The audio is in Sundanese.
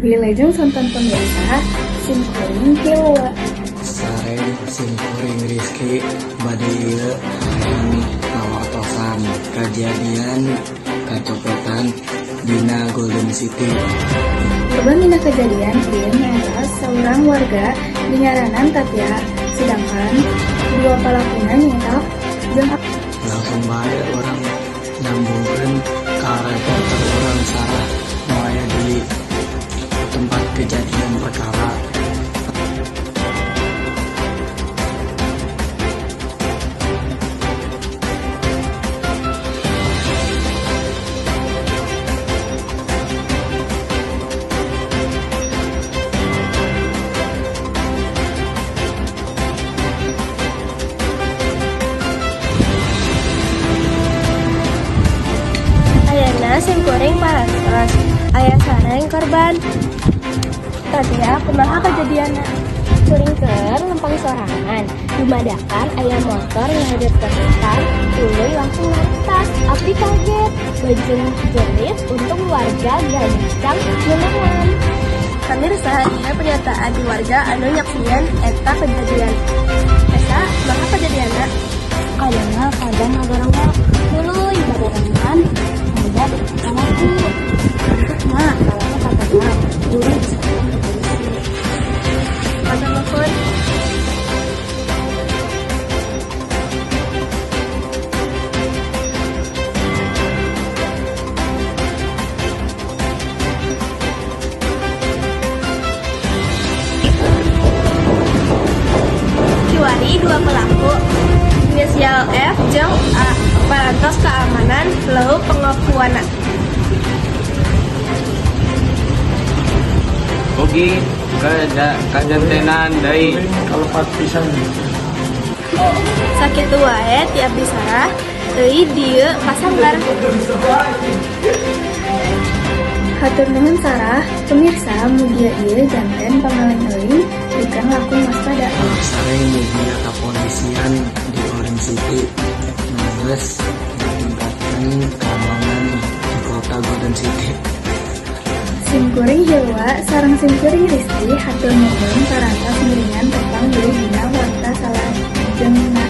Wilujeng sonton pemirsa simkuring Hilwa. Sareng simkuring Rizky bade ieu hayang ngawartosan kajadian kacopetan dina Golden City. Korban dina kejadian ieu nyaeta seorang warga di ngaranan Tatya, sedangkan dua pelakuna nyaeta jeung Langsung bae orang nyambungkeun ka reporter orang Sarah nu aya di tempat kejadian perkara. Ayeuna simkuring parantos aya sareng korban. Tatya kumaha kejadianna? Kuringkeun lempang sorangan. Dumadakan aya motor ngahadap ka depan, tuluy langsung lantas. Abdi kaget, bajeng jerit untung warga gancang ngeunangan. Pamirsa, ieu pernyataan di warga anu nyaksian eta kejadian. Eta kumaha kejadianna? Kadangna kadang agarangna tuluy barengan ada anakku. Nah, kalau katanya dulu bisa pada telepon. Kiwari dua pelaku inisial F jeung A parantos keamanan leuh pengakuana. Ogi kajantenan dari Kalepat pisan. Sakitu wae ti abdi sarah teuing dieu pasanggar. hatur nuhun Sarah. Pemirsa, mugia ieu janten pangaling-aling pikeun lakon waspada. Sareng media kepolisian di Golden City ngeus meningkatkan keamanan di kota Golden City. Simkuring Hilwa sareng simkuring Rizky hatur nuhun parantos miringan tepang deui dina warta salajengna.